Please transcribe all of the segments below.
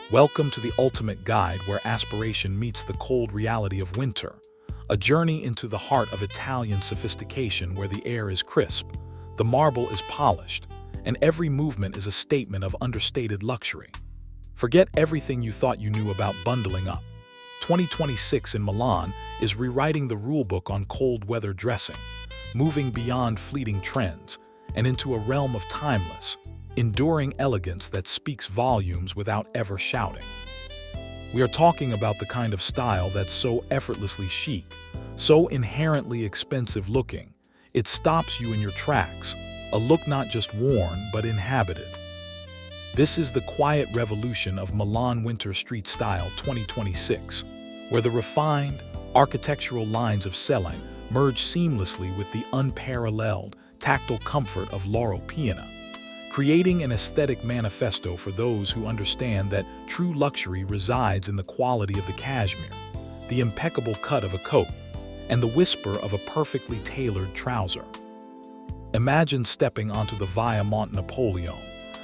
Welcome to the ultimate guide where aspiration meets the cold reality of winter, a journey into the heart of Italian sophistication where the air is crisp, the marble is polished, and every movement is a statement of understated luxury. Forget everything you thought you knew about bundling up. 2026 in Milan is rewriting the rulebook on cold weather dressing, moving beyond fleeting trends and into a realm of timeless, enduring elegance that speaks volumes without ever shouting. We are talking about the kind of style that's so effortlessly chic, so inherently expensive looking, it stops you in your tracks, a look not just worn but inhabited. This is the quiet revolution of Milan Winter Street Style 2026, where the refined, architectural lines of Celine merge seamlessly with the unparalleled, tactile comfort of Loro Piana, creating an aesthetic manifesto for those who understand that true luxury resides in the quality of the cashmere, the impeccable cut of a coat, and the whisper of a perfectly tailored trouser. Imagine stepping onto the Via Monte Napoleon,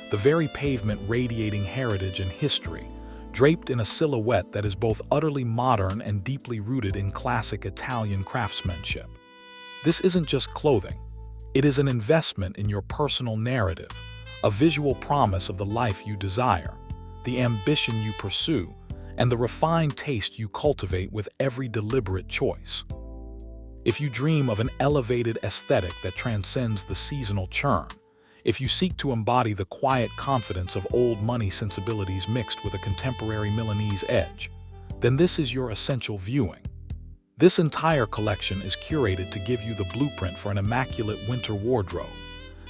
the very pavement radiating heritage and history, draped in a silhouette that is both utterly modern and deeply rooted in classic Italian craftsmanship. This isn't just clothing. It is an investment in your personal narrative, a visual promise of the life you desire, the ambition you pursue, and the refined taste you cultivate with every deliberate choice. If you dream of an elevated aesthetic that transcends the seasonal churn, if you seek to embody the quiet confidence of old money sensibilities mixed with a contemporary Milanese edge, then this is your essential viewing. This entire collection is curated to give you the blueprint for an immaculate winter wardrobe,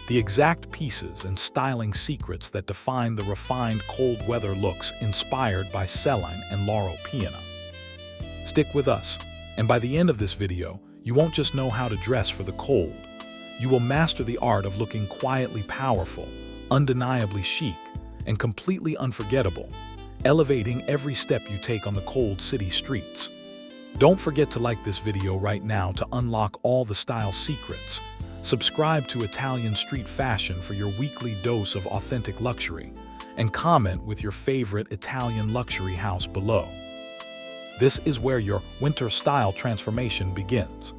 the exact pieces and styling secrets that define the refined cold weather looks inspired by Celine and Loro Piana. Stick with us, and by the end of this video, you won't just know how to dress for the cold. You will master the art of looking quietly powerful, undeniably chic, and completely unforgettable, elevating every step you take on the cold city streets. Don't forget to like this video right now to unlock all the style secrets. Subscribe to Italian Street Fashion for your weekly dose of authentic luxury, and comment with your favorite Italian luxury house below. This is where your winter style transformation begins.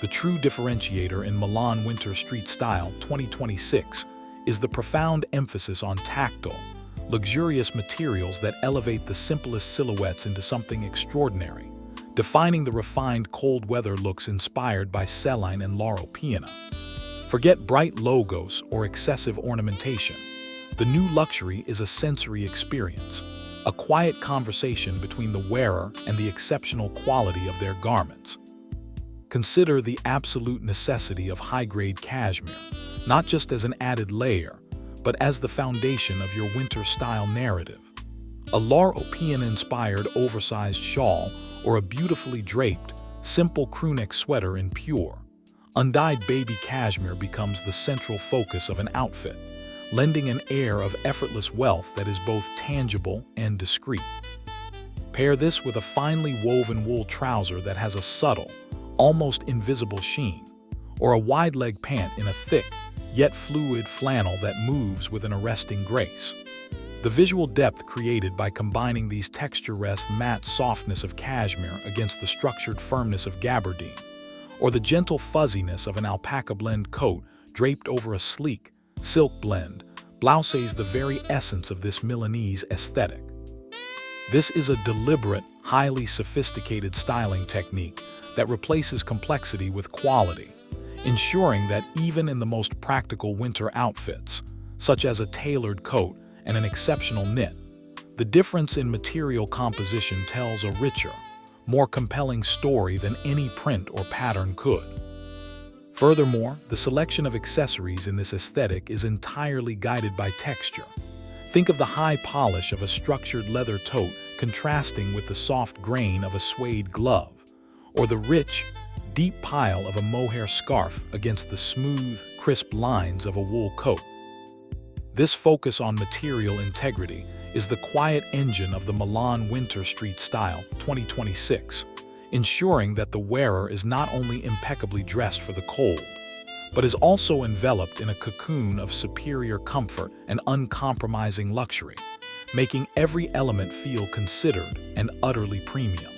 The true differentiator in Milan Winter Street Style 2026 is the profound emphasis on tactile, luxurious materials that elevate the simplest silhouettes into something extraordinary, defining the refined cold weather looks inspired by Celine and Loro Piana. Forget bright logos or excessive ornamentation. The new luxury is a sensory experience, a quiet conversation between the wearer and the exceptional quality of their garments. Consider the absolute necessity of high-grade cashmere, not just as an added layer, but as the foundation of your winter style narrative. A Loro Piana-inspired oversized shawl or a beautifully draped, simple crewneck sweater in pure, undyed baby cashmere becomes the central focus of an outfit, lending an air of effortless wealth that is both tangible and discreet. Pair this with a finely woven wool trouser that has a subtle, almost invisible sheen, or a wide-leg pant in a thick, yet fluid flannel that moves with an arresting grace. The visual depth created by combining these texture-rest matte softness of cashmere against the structured firmness of gabardine, or the gentle fuzziness of an alpaca blend coat draped over a sleek, silk blend, blouses the very essence of this Milanese aesthetic. This is a deliberate, highly sophisticated styling technique that replaces complexity with quality, ensuring that even in the most practical winter outfits, such as a tailored coat and an exceptional knit, the difference in material composition tells a richer, more compelling story than any print or pattern could. Furthermore, the selection of accessories in this aesthetic is entirely guided by texture. Think of the high polish of a structured leather tote contrasting with the soft grain of a suede glove, or the rich, deep pile of a mohair scarf against the smooth, crisp lines of a wool coat. This focus on material integrity is the quiet engine of the Milan Winter Street Style 2026, ensuring that the wearer is not only impeccably dressed for the cold, but is also enveloped in a cocoon of superior comfort and uncompromising luxury, making every element feel considered and utterly premium.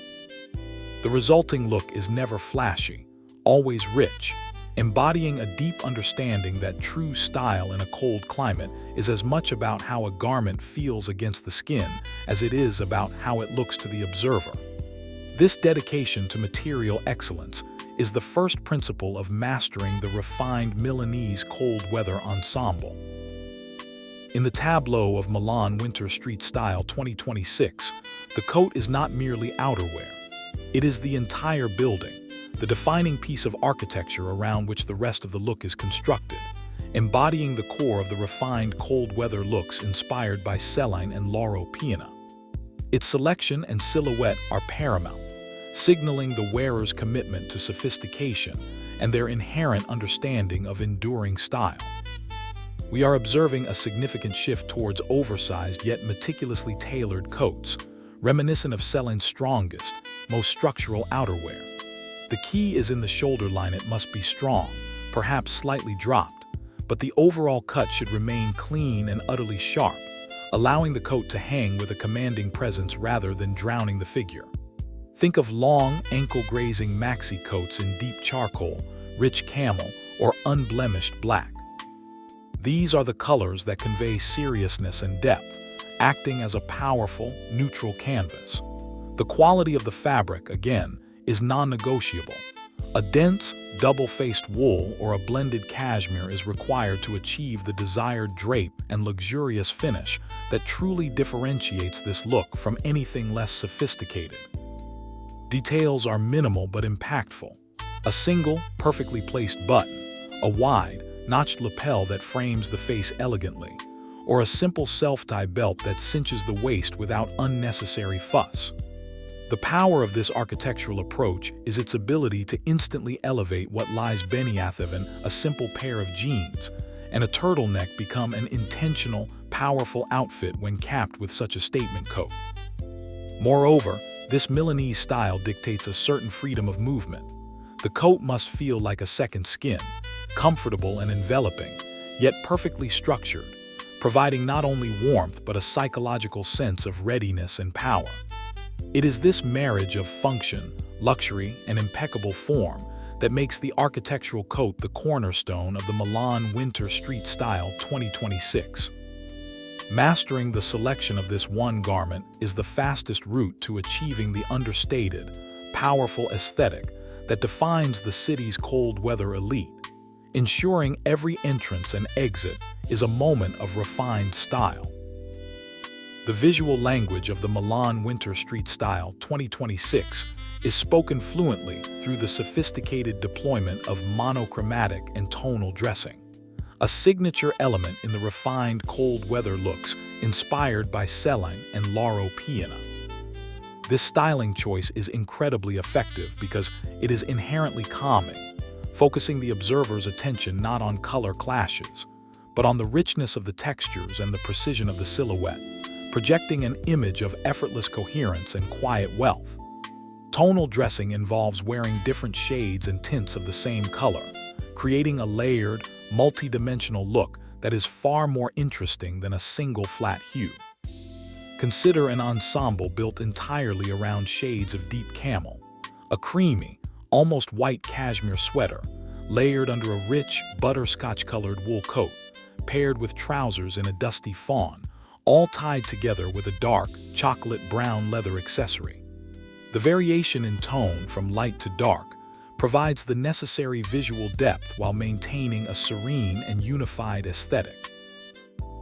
The resulting look is never flashy, always rich, embodying a deep understanding that true style in a cold climate is as much about how a garment feels against the skin as it is about how it looks to the observer. This dedication to material excellence is the first principle of mastering the refined Milanese cold weather ensemble. In the tableau of Milan Winter Street Style 2026, the coat is not merely outerwear. It is the entire building, the defining piece of architecture around which the rest of the look is constructed, embodying the core of the refined cold weather looks inspired by Celine Loro Piana. Its selection and silhouette are paramount, signaling the wearer's commitment to sophistication and their inherent understanding of enduring style. We are observing a significant shift towards oversized yet meticulously tailored coats, reminiscent of Celine's strongest, most structural outerwear. The key is in the shoulder line. It must be strong, perhaps slightly dropped, but the overall cut should remain clean and utterly sharp, allowing the coat to hang with a commanding presence rather than drowning the figure. Think of long, ankle-grazing maxi coats in deep charcoal, rich camel, or unblemished black. These are the colors that convey seriousness and depth, acting as a powerful, neutral canvas. The quality of the fabric, again, is non-negotiable. A dense, double-faced wool or a blended cashmere is required to achieve the desired drape and luxurious finish that truly differentiates this look from anything less sophisticated. Details are minimal but impactful. A single, perfectly placed button, a wide, notched lapel that frames the face elegantly, or a simple self-tie belt that cinches the waist without unnecessary fuss. The power of this architectural approach is its ability to instantly elevate what lies beneath even a simple pair of jeans, and a turtleneck become an intentional, powerful outfit when capped with such a statement coat. Moreover, this Milanese style dictates a certain freedom of movement. The coat must feel like a second skin, comfortable and enveloping, yet perfectly structured, providing not only warmth but a psychological sense of readiness and power. It is this marriage of function, luxury, and impeccable form that makes the architectural coat the cornerstone of the Milan Winter Street Style 2026. Mastering the selection of this one garment is the fastest route to achieving the understated, powerful aesthetic that defines the city's cold weather elite, ensuring every entrance and exit is a moment of refined style. The visual language of the Milan Winter Street Style 2026 is spoken fluently through the sophisticated deployment of monochromatic and tonal dressing, a signature element in the refined cold weather looks inspired by Celine Loro Piana. This styling choice is incredibly effective because it is inherently calming, focusing the observer's attention not on color clashes, but on the richness of the textures and the precision of the silhouette, projecting an image of effortless coherence and quiet wealth. Tonal dressing involves wearing different shades and tints of the same color, creating a layered, multi-dimensional look that is far more interesting than a single flat hue. Consider an ensemble built entirely around shades of deep camel, a creamy, almost white cashmere sweater, layered under a rich, butterscotch-colored wool coat, paired with trousers in a dusty fawn, all tied together with a dark, chocolate brown leather accessory. The variation in tone from light to dark provides the necessary visual depth while maintaining a serene and unified aesthetic.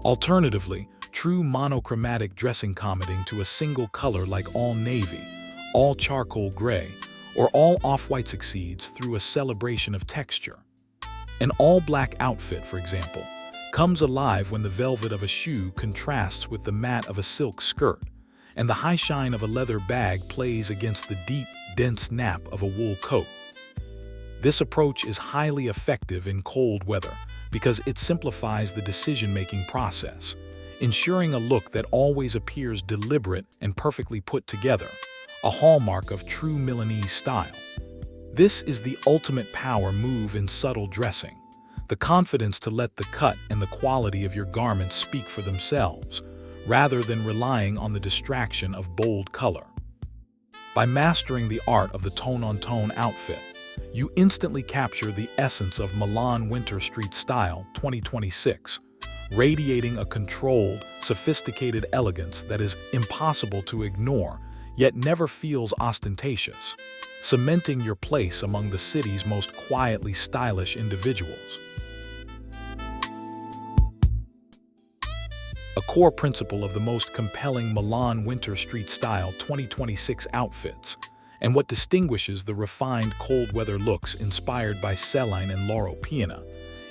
Alternatively, true monochromatic dressing committing to a single color like all navy, all charcoal gray, or all off-white succeeds through a celebration of texture. An all-black outfit, for example, comes alive when the velvet of a shoe contrasts with the matte of a silk skirt, and the high shine of a leather bag plays against the deep, dense nap of a wool coat. This approach is highly effective in cold weather because it simplifies the decision-making process, ensuring a look that always appears deliberate and perfectly put together, a hallmark of true Milanese style. This is the ultimate power move in subtle dressing, the confidence to let the cut and the quality of your garments speak for themselves, rather than relying on the distraction of bold color. By mastering the art of the tone-on-tone outfit, you instantly capture the essence of Milan Winter Street Style 2026, radiating a controlled, sophisticated elegance that is impossible to ignore, yet never feels ostentatious, cementing your place among the city's most quietly stylish individuals. A core principle of the most compelling Milan Winter Street Style 2026 outfits, and what distinguishes the refined cold-weather looks inspired by Celine Loro Piana,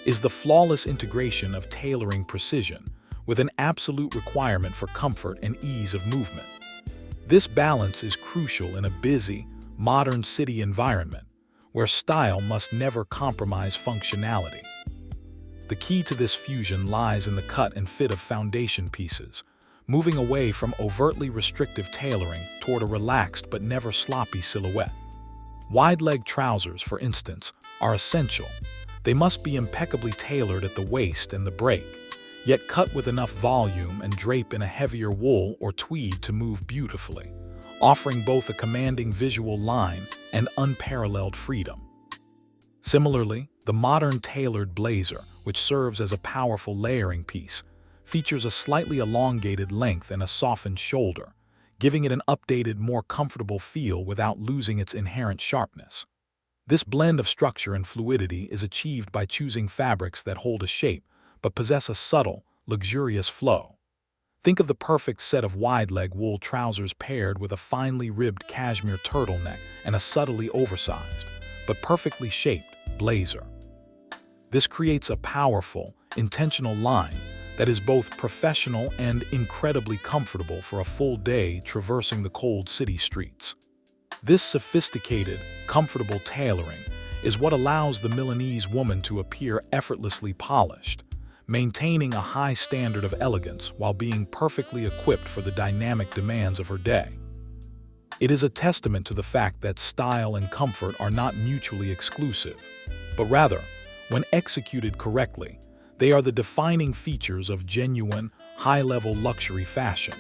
is the flawless integration of tailoring precision with an absolute requirement for comfort and ease of movement. This balance is crucial in a busy, modern city environment where style must never compromise functionality. The key to this fusion lies in the cut and fit of foundation pieces, moving away from overtly restrictive tailoring toward a relaxed but never sloppy silhouette. Wide-leg trousers, for instance, are essential. They must be impeccably tailored at the waist and the break, yet cut with enough volume and drape in a heavier wool or tweed to move beautifully, offering both a commanding visual line and unparalleled freedom. Similarly, the modern tailored blazer, which serves as a powerful layering piece, features a slightly elongated length and a softened shoulder, giving it an updated, more comfortable feel without losing its inherent sharpness. This blend of structure and fluidity is achieved by choosing fabrics that hold a shape but possess a subtle, luxurious flow. Think of the perfect set of wide-leg wool trousers paired with a finely ribbed cashmere turtleneck and a subtly oversized, but perfectly shaped, blazer. This creates a powerful, intentional line that is both professional and incredibly comfortable for a full day traversing the cold city streets. This sophisticated, comfortable tailoring is what allows the Milanese woman to appear effortlessly polished, maintaining a high standard of elegance while being perfectly equipped for the dynamic demands of her day. It is a testament to the fact that style and comfort are not mutually exclusive, but rather, when executed correctly, they are the defining features of genuine, high-level luxury fashion.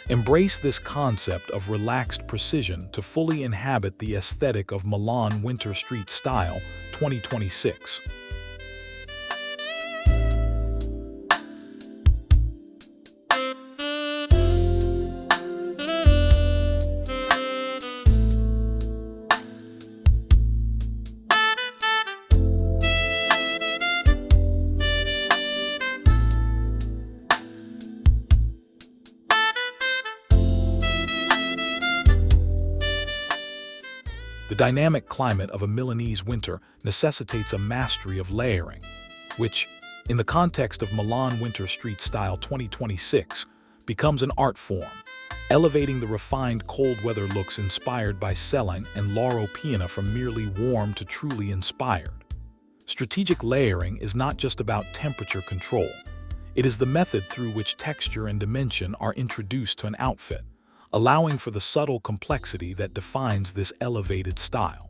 Embrace this concept of relaxed precision to fully inhabit the aesthetic of Milan Winter Street Style 2026. The dynamic climate of a Milanese winter necessitates a mastery of layering, which, in the context of Milan Winter Street Style 2026, becomes an art form, elevating the refined cold-weather looks inspired by Celine Loro Piana from merely warm to truly inspired. Strategic layering is not just about temperature control. It is the method through which texture and dimension are introduced to an outfit, allowing for the subtle complexity that defines this elevated style.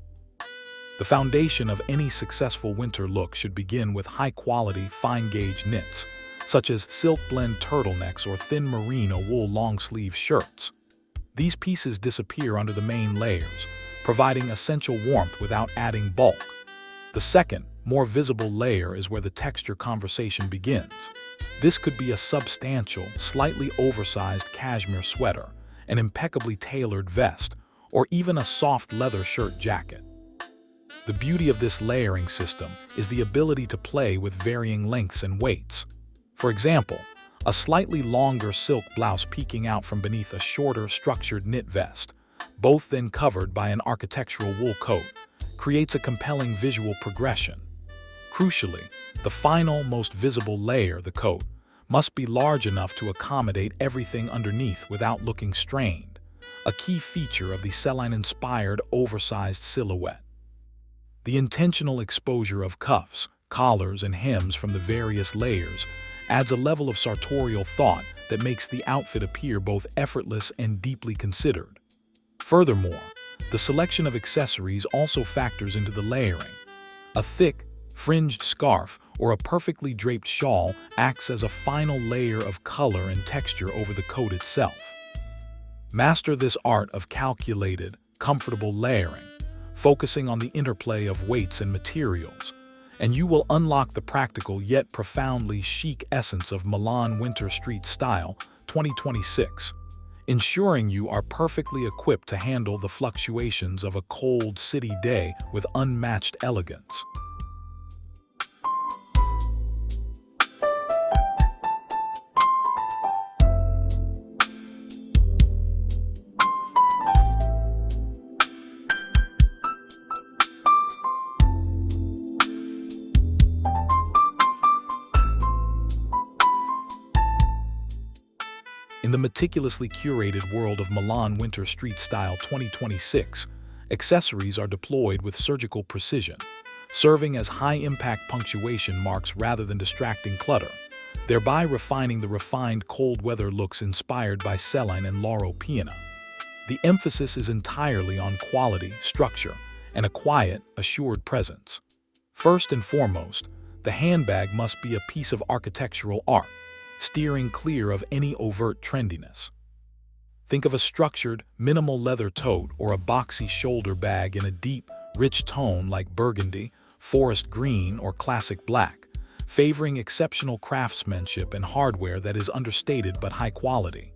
The foundation of any successful winter look should begin with high-quality, fine-gauge knits, such as silk blend turtlenecks or thin merino wool long-sleeve shirts. These pieces disappear under the main layers, providing essential warmth without adding bulk. The second, more visible layer is where the texture conversation begins. This could be a substantial, slightly oversized cashmere sweater, an impeccably tailored vest, or even a soft leather shirt jacket. The beauty of this layering system is the ability to play with varying lengths and weights. For example, a slightly longer silk blouse peeking out from beneath a shorter, structured knit vest, both then covered by an architectural wool coat, creates a compelling visual progression. Crucially, the final, most visible layer, the coat, must be large enough to accommodate everything underneath without looking strained, a key feature of the Celine-inspired oversized silhouette. The intentional exposure of cuffs, collars, and hems from the various layers adds a level of sartorial thought that makes the outfit appear both effortless and deeply considered. Furthermore, the selection of accessories also factors into the layering. A thick, fringed scarf or a perfectly draped shawl acts as a final layer of color and texture over the coat itself. Master this art of calculated, comfortable layering, focusing on the interplay of weights and materials, and you will unlock the practical yet profoundly chic essence of Milan Winter Street Style 2026, ensuring you are perfectly equipped to handle the fluctuations of a cold city day with unmatched elegance. In the meticulously curated world of Milan Winter Street Style 2026, accessories are deployed with surgical precision, serving as high-impact punctuation marks rather than distracting clutter, thereby refining the refined cold-weather looks inspired by Celine Loro Piana. The emphasis is entirely on quality, structure, and a quiet, assured presence. First and foremost, the handbag must be a piece of architectural art, steering clear of any overt trendiness. Think of a structured, minimal leather tote or a boxy shoulder bag in a deep, rich tone like burgundy, forest green, or classic black, favoring exceptional craftsmanship and hardware that is understated but high quality.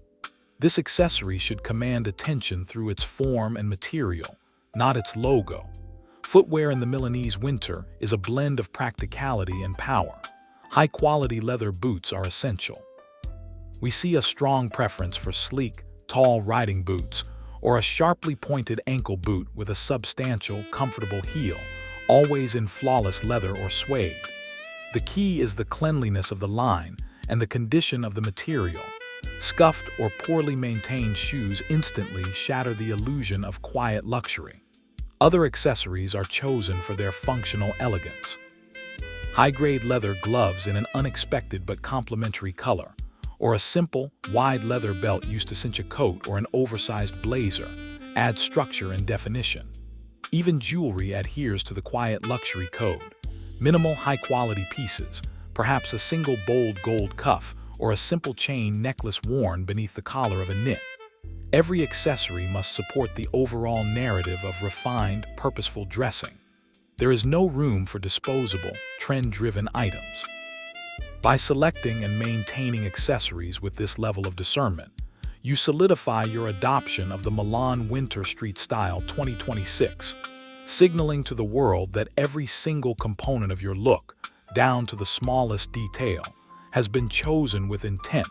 This accessory should command attention through its form and material, not its logo. Footwear in the Milanese winter is a blend of practicality and power. High-quality leather boots are essential. We see a strong preference for sleek, tall riding boots or a sharply pointed ankle boot with a substantial, comfortable heel, always in flawless leather or suede. The key is the cleanliness of the line and the condition of the material. Scuffed or poorly maintained shoes instantly shatter the illusion of quiet luxury. Other accessories are chosen for their functional elegance. High-grade leather gloves in an unexpected but complementary color, or a simple, wide leather belt used to cinch a coat or an oversized blazer, add structure and definition. Even jewelry adheres to the quiet luxury code. Minimal, high-quality pieces, perhaps a single bold gold cuff or a simple chain necklace worn beneath the collar of a knit. Every accessory must support the overall narrative of refined, purposeful dressing. There is no room for disposable, trend-driven items. By selecting and maintaining accessories with this level of discernment, you solidify your adoption of the Milan Winter Street Style 2026, signaling to the world that every single component of your look, down to the smallest detail, has been chosen with intent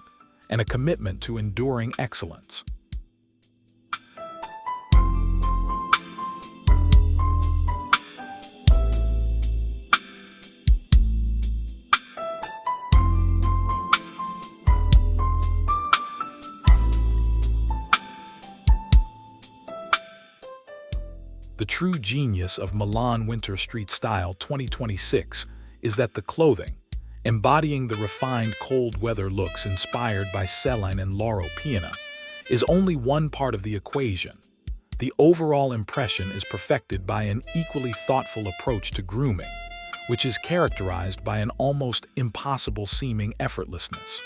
and a commitment to enduring excellence. The true genius of Milan Winter Street Style 2026 is that the clothing, embodying the refined cold-weather looks inspired by Celine Loro Piana, is only one part of the equation. The overall impression is perfected by an equally thoughtful approach to grooming, which is characterized by an almost impossible-seeming effortlessness.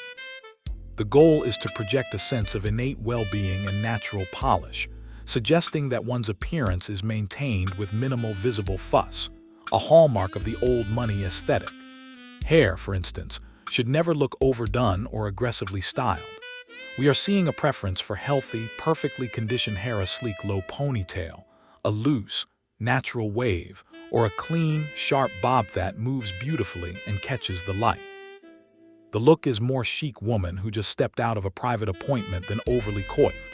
The goal is to project a sense of innate well-being and natural polish, suggesting that one's appearance is maintained with minimal visible fuss, a hallmark of the old money aesthetic. Hair, for instance, should never look overdone or aggressively styled. We are seeing a preference for healthy, perfectly conditioned hair, a sleek low ponytail, a loose, natural wave, or a clean, sharp bob that moves beautifully and catches the light. The look is more chic woman who just stepped out of a private appointment than overly coiffed.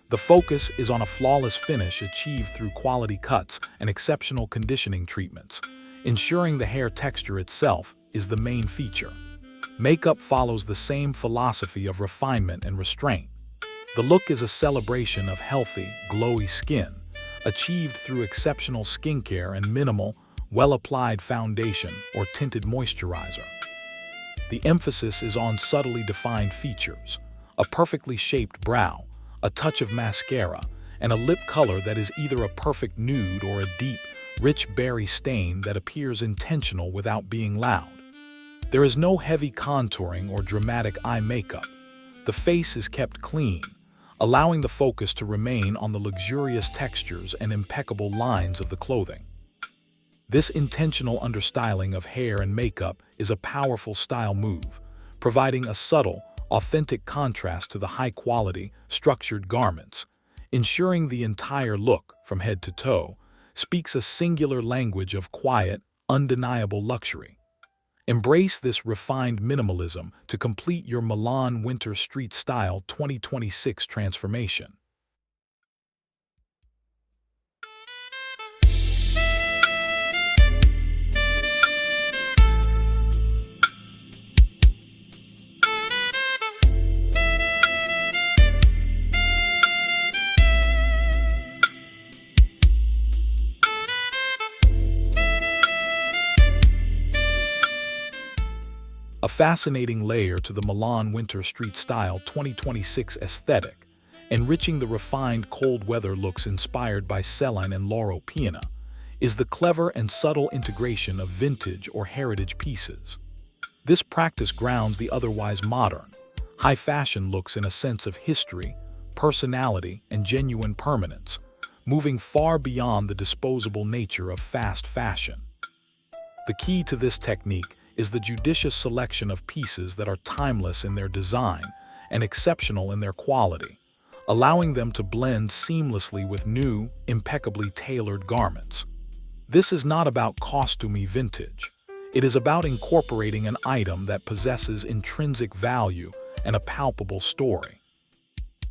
The focus is on a flawless finish achieved through quality cuts and exceptional conditioning treatments, ensuring the hair texture itself is the main feature. Makeup follows the same philosophy of refinement and restraint. The look is a celebration of healthy, glowy skin, achieved through exceptional skincare and minimal, well-applied foundation, or tinted moisturizer. The emphasis is on subtly defined features, a perfectly shaped brow, a touch of mascara, and a lip color that is either a perfect nude or a deep, rich berry stain that appears intentional without being loud. There is no heavy contouring or dramatic eye makeup. The face is kept clean, allowing the focus to remain on the luxurious textures and impeccable lines of the clothing. This intentional understyling of hair and makeup is a powerful style move, providing a subtle, authentic contrast to the high-quality, structured garments, ensuring the entire look, from head to toe, speaks a singular language of quiet, undeniable luxury. Embrace this refined minimalism to complete your Milan Winter Street Style 2026 transformation. A fascinating layer to the Milan Winter Street Style 2026 aesthetic, enriching the refined cold weather looks inspired by Celine Loro Piana, is the clever and subtle integration of vintage or heritage pieces. This practice grounds the otherwise modern, high-fashion looks in a sense of history, personality, and genuine permanence, moving far beyond the disposable nature of fast fashion. The key to this technique is the judicious selection of pieces that are timeless in their design and exceptional in their quality, allowing them to blend seamlessly with new, impeccably tailored garments. This is not about costumey vintage. It is about incorporating an item that possesses intrinsic value and a palpable story.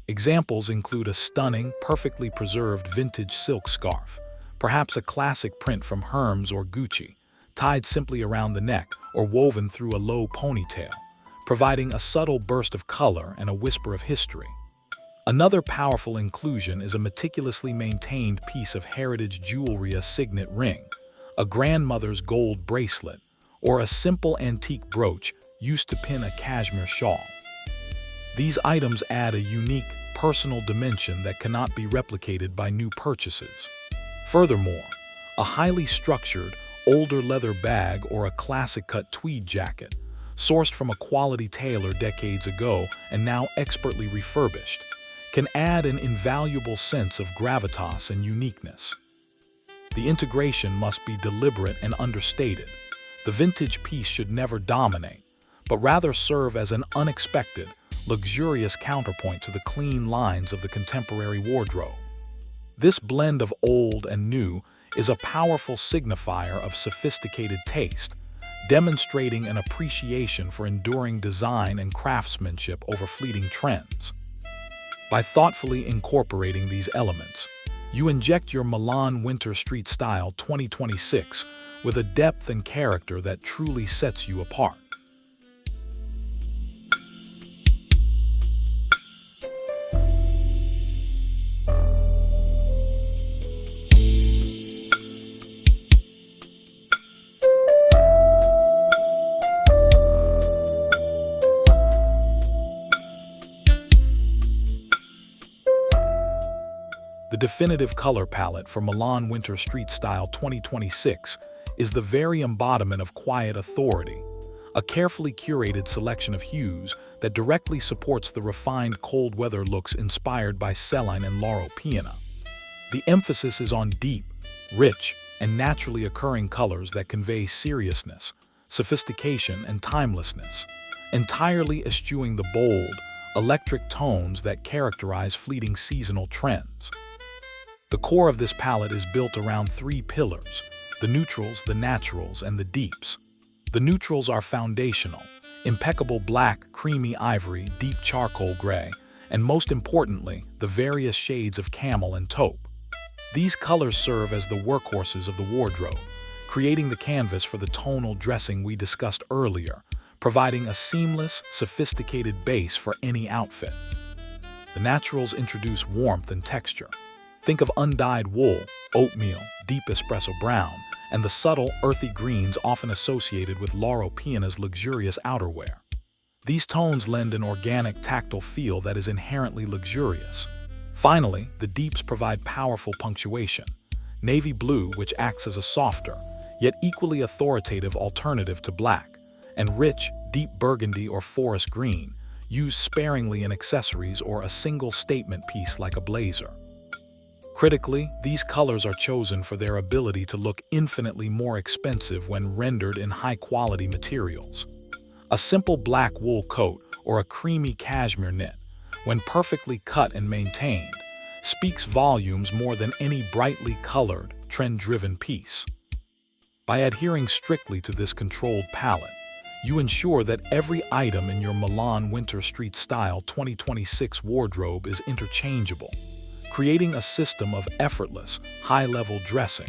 Examples include a stunning, perfectly preserved vintage silk scarf, perhaps a classic print from Hermes or Gucci, tied simply around the neck or woven through a low ponytail, providing a subtle burst of color and a whisper of history. Another powerful inclusion is a meticulously maintained piece of heritage jewelry, a signet ring, a grandmother's gold bracelet, or a simple antique brooch used to pin a cashmere shawl. These items add a unique, personal dimension that cannot be replicated by new purchases. Furthermore, a highly structured, older leather bag or a classic-cut tweed jacket, sourced from a quality tailor decades ago and now expertly refurbished, can add an invaluable sense of gravitas and uniqueness. The integration must be deliberate and understated. The vintage piece should never dominate, but rather serve as an unexpected, luxurious counterpoint to the clean lines of the contemporary wardrobe. This blend of old and new is a powerful signifier of sophisticated taste, demonstrating an appreciation for enduring design and craftsmanship over fleeting trends. By thoughtfully incorporating these elements, you inject your Milan Winter Street Style 2026 with a depth and character that truly sets you apart. The definitive color palette for Milan Winter Street Style 2026 is the very embodiment of quiet authority, a carefully curated selection of hues that directly supports the refined cold weather looks inspired by Celine Loro Piana. The emphasis is on deep, rich, and naturally occurring colors that convey seriousness, sophistication, and timelessness, entirely eschewing the bold, electric tones that characterize fleeting seasonal trends. The core of this palette is built around three pillars: the neutrals, the naturals, and the deeps. The neutrals are foundational: impeccable black, creamy ivory, deep charcoal gray, and most importantly, the various shades of camel and taupe. These colors serve as the workhorses of the wardrobe, creating the canvas for the tonal dressing we discussed earlier, providing a seamless, sophisticated base for any outfit. The naturals introduce warmth and texture. Think of undyed wool, oatmeal, deep espresso brown, and the subtle, earthy greens often associated with Loro Piana's luxurious outerwear. These tones lend an organic, tactile feel that is inherently luxurious. Finally, the deeps provide powerful punctuation. Navy blue, which acts as a softer, yet equally authoritative alternative to black, and rich, deep burgundy or forest green, used sparingly in accessories or a single statement piece like a blazer. Critically, these colors are chosen for their ability to look infinitely more expensive when rendered in high-quality materials. A simple black wool coat or a creamy cashmere knit, when perfectly cut and maintained, speaks volumes more than any brightly colored, trend-driven piece. By adhering strictly to this controlled palette, you ensure that every item in your Milan Winter Street Style 2026 wardrobe is interchangeable, creating a system of effortless, high-level dressing,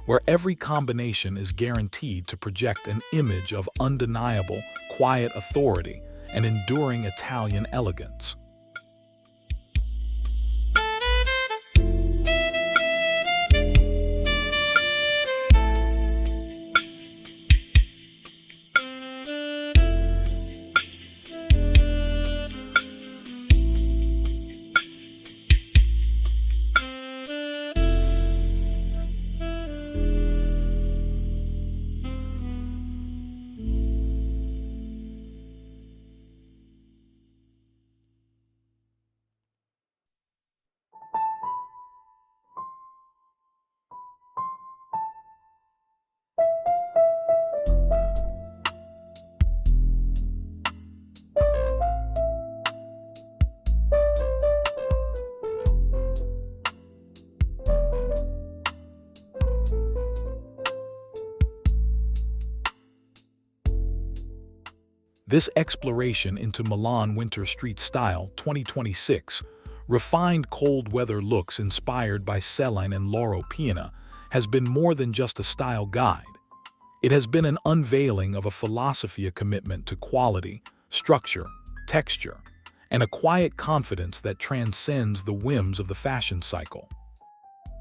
where every combination is guaranteed to project an image of undeniable, quiet authority and enduring Italian elegance. This exploration into Milan Winter Street Style 2026, refined cold weather looks inspired by Celine Loro Piana, has been more than just a style guide. It has been an unveiling of a philosophy, a commitment to quality, structure, texture, and a quiet confidence that transcends the whims of the fashion cycle.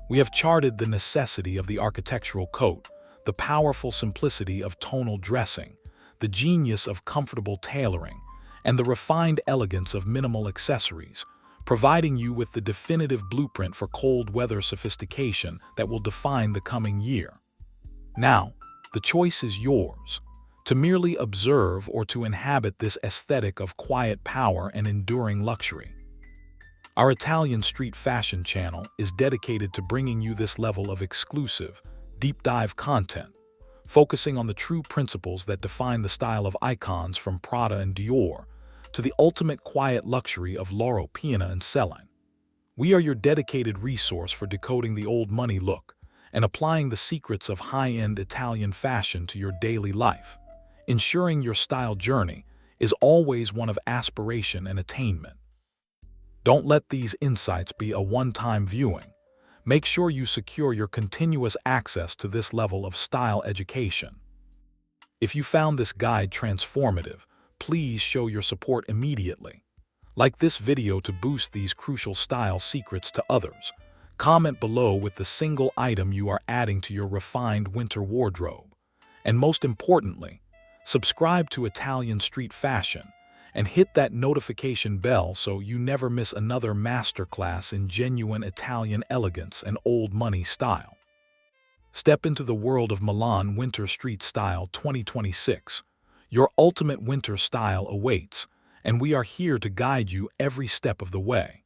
We have charted the necessity of the architectural coat, the powerful simplicity of tonal dressing, the genius of comfortable tailoring, and the refined elegance of minimal accessories, providing you with the definitive blueprint for cold weather sophistication that will define the coming year. Now, the choice is yours, to merely observe or to inhabit this aesthetic of quiet power and enduring luxury. Our Italian Street Fashion channel is dedicated to bringing you this level of exclusive, deep-dive content, focusing on the true principles that define the style of icons from Prada and Dior to the ultimate quiet luxury of Loro Piana and Celine. We are your dedicated resource for decoding the old money look and applying the secrets of high-end Italian fashion to your daily life, ensuring your style journey is always one of aspiration and attainment. Don't let these insights be a one-time viewing. Make sure you secure your continuous access to this level of style education. If you found this guide transformative, please show your support immediately. Like this video to boost these crucial style secrets to others. Comment below with the single item you are adding to your refined winter wardrobe. And most importantly, subscribe to Italian Street Fashion and hit that notification bell so you never miss another masterclass in genuine Italian elegance and old money style. Step into the world of Milan Winter Street Style 2026. Your ultimate winter style awaits, and we are here to guide you every step of the way.